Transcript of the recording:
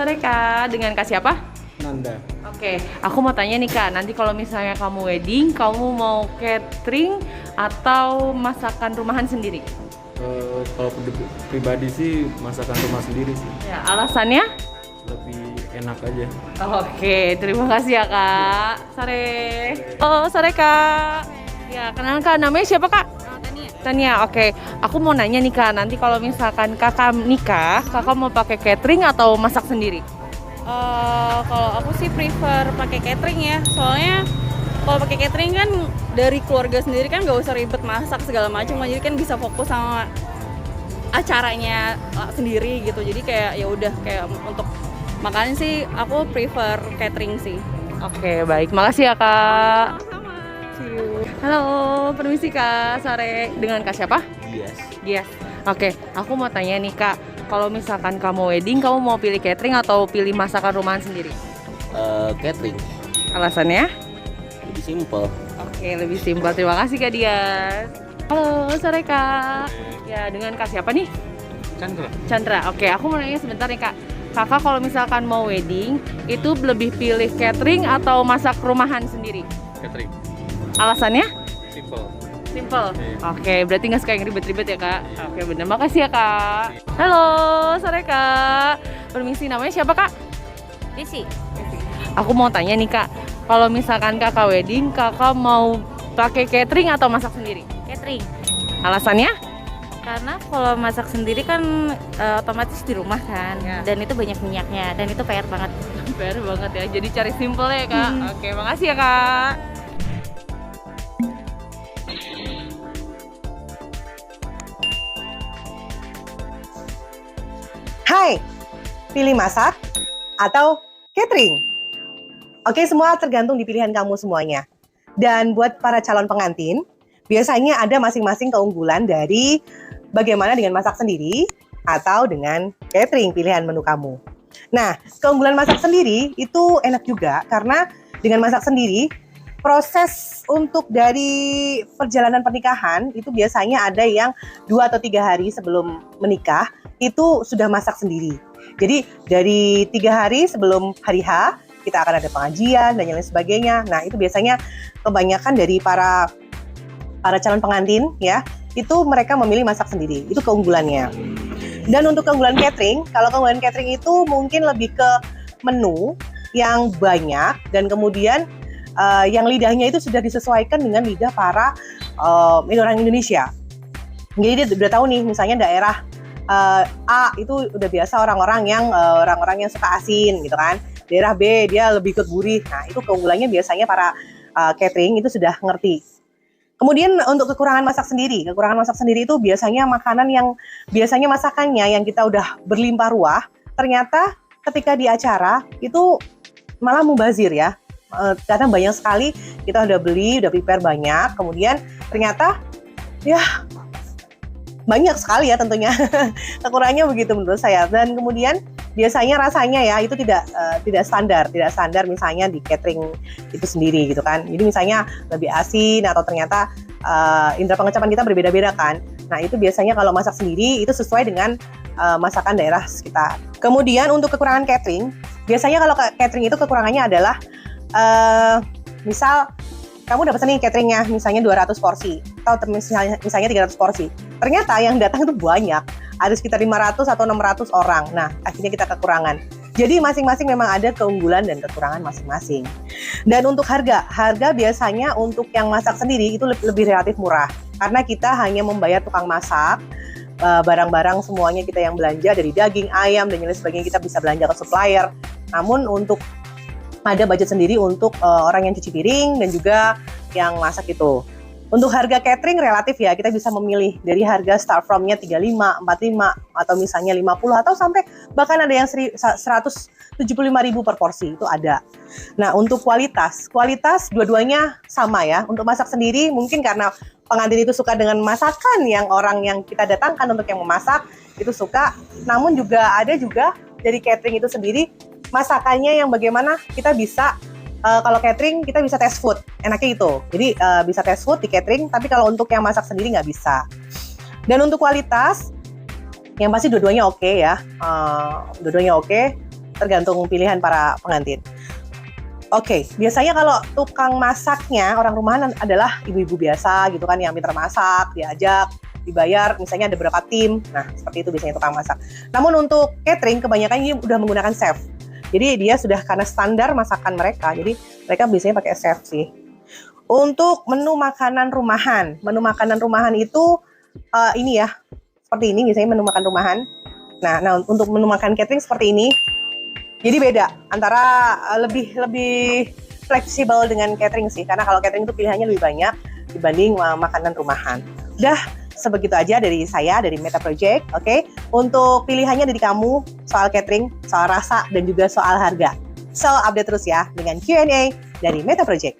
sore Kak, dengan Kak siapa? Nanda. Oke, aku mau tanya nih Kak, nanti kalau misalnya kamu wedding, kamu mau catering atau masakan rumahan sendiri? Kalau pribadi sih masakan rumah sendiri sih, Ya, alasannya? lebih enak aja. Oke, terima kasih ya Kak. Sore. Oh, sore Kak. Ya, kenalan Kak, namanya siapa Kak? Tania. Tania, oke. Aku mau nanya nih Kak, nanti kalau misalkan Kakak nikah, Kakak mau pakai catering atau masak sendiri? Kalau aku sih prefer pakai catering ya, soalnya kalau pakai catering kan dari keluarga sendiri kan nggak usah ribet masak segala macam, jadi kan bisa fokus sama acaranya sendiri gitu. Jadi kayak ya udah kayak untuk makanan sih aku prefer catering sih. Oke, baik. Makasih ya Kak. Sama-sama. See you. Halo, permisi Kak. Sore. Dengan Kak siapa? Yes. Yes. Oke, aku mau tanya nih Kak, kalau misalkan kamu wedding, kamu mau pilih catering atau pilih masakan rumahan sendiri? Catering Alasannya? lebih simpel. Oke, lebih simpel. Terima kasih Kak Dias. Halo, sore Kak. Ya, dengan Kak siapa nih? Chandra. Chandra. Oke, aku mau nanya sebentar nih Kak. Kakak kalau misalkan mau wedding, itu lebih pilih catering atau masak rumahan sendiri? Catering. Alasannya? Simple. Simple. Iya. Oke, berarti nggak suka yang ribet-ribet ya Kak? Oke, bener. Makasih ya Kak. Halo, sore Kak. Permisi, namanya siapa Kak? Desi. Aku mau tanya nih Kak, kalau misalkan Kakak wedding, Kakak mau pakai catering atau masak sendiri? Catering. Alasannya? Karena kalau masak sendiri kan otomatis di rumah kan, Ya. dan itu banyak minyaknya, dan itu PR banget. Fair banget ya, jadi cari simple ya Kak. Oke, makasih ya Kak. Hai, pilih masak atau catering? Oke, semua tergantung di pilihan kamu semuanya. Dan buat para calon pengantin, biasanya ada masing-masing keunggulan dari bagaimana dengan masak sendiri atau dengan catering pilihan menu kamu. Nah, keunggulan masak sendiri itu enak juga karena dengan masak sendiri, proses untuk dari perjalanan pernikahan itu biasanya ada yang 2 atau 3 hari sebelum menikah itu sudah masak sendiri. Jadi dari 3 hari sebelum hari H kita akan ada pengajian dan lain sebagainya. Nah itu biasanya kebanyakan dari para calon pengantin ya itu mereka memilih masak sendiri. Itu keunggulannya. Dan untuk keunggulan catering, kalau keunggulan catering itu mungkin lebih ke menu yang banyak dan kemudian yang lidahnya itu sudah disesuaikan dengan lidah para orang Indonesia. Jadi dia udah tahu nih, misalnya daerah A itu udah biasa orang-orang yang suka asin gitu kan. Daerah B dia lebih ke gurih. Nah itu keunggulannya biasanya para catering itu sudah ngerti. Kemudian untuk kekurangan masak sendiri itu biasanya makanan yang biasanya masakannya yang kita udah berlimpah ruah, ternyata ketika di acara itu malah mubazir ya. Karena banyak sekali kita udah beli, udah prepare banyak, kemudian ternyata ya banyak sekali ya tentunya kekurangannya begitu menurut saya. Dan kemudian biasanya rasanya ya itu tidak standar misalnya di catering itu sendiri gitu kan. Jadi misalnya lebih asin atau ternyata indera pengecapan kita berbeda-beda kan. Nah itu biasanya kalau masak sendiri itu sesuai dengan masakan daerah sekitar. Kemudian untuk kekurangan catering, biasanya kalau catering itu kekurangannya adalah misal kamu udah pesen nih cateringnya misalnya 200 porsi atau misalnya 300 porsi. Ternyata yang datang itu banyak, ada sekitar 500 atau 600 orang. Nah, akhirnya kita kekurangan. Jadi masing-masing memang ada keunggulan dan kekurangan masing-masing. Dan untuk harga biasanya untuk yang masak sendiri itu lebih relatif murah. Karena kita hanya membayar tukang masak, barang-barang semuanya kita yang belanja dari daging, ayam, dan lain sebagainya kita bisa belanja ke supplier. Namun untuk ada budget sendiri untuk orang yang cuci piring dan juga yang masak itu. Untuk harga catering relatif ya, kita bisa memilih dari harga start from-nya 35, 45, atau misalnya 50, atau sampai bahkan ada yang 175.000 per porsi, itu ada. Nah untuk kualitas dua-duanya sama ya. Untuk masak sendiri mungkin karena pengantin itu suka dengan masakan yang orang yang kita datangkan untuk yang memasak, itu suka. Namun juga ada juga dari catering itu sendiri, masakannya yang bagaimana kita bisa kalau catering kita bisa test food, enaknya itu. Jadi bisa test food di catering, tapi kalau untuk yang masak sendiri nggak bisa. Dan untuk kualitas, yang pasti dua-duanya oke ya, dua-duanya oke. tergantung pilihan para pengantin. Oke, biasanya kalau tukang masaknya orang rumahan adalah ibu-ibu biasa gitu kan yang pintar masak, diajak, dibayar, misalnya ada berapa tim. Nah, seperti itu biasanya tukang masak. Namun untuk catering kebanyakan ini udah menggunakan chef. Jadi dia sudah karena standar masakan mereka, jadi mereka biasanya pakai chef sih. Untuk menu makanan rumahan itu ini ya, seperti ini biasanya menu makan rumahan. Nah untuk menu makan catering seperti ini. Jadi beda antara lebih fleksibel dengan catering sih, karena kalau catering itu pilihannya lebih banyak dibanding makanan rumahan. Udah sebegitu aja dari saya, dari Meta Project, oke? Untuk pilihannya dari kamu soal catering, soal rasa, dan juga soal harga. So, update terus ya dengan Q&A dari Meta Project.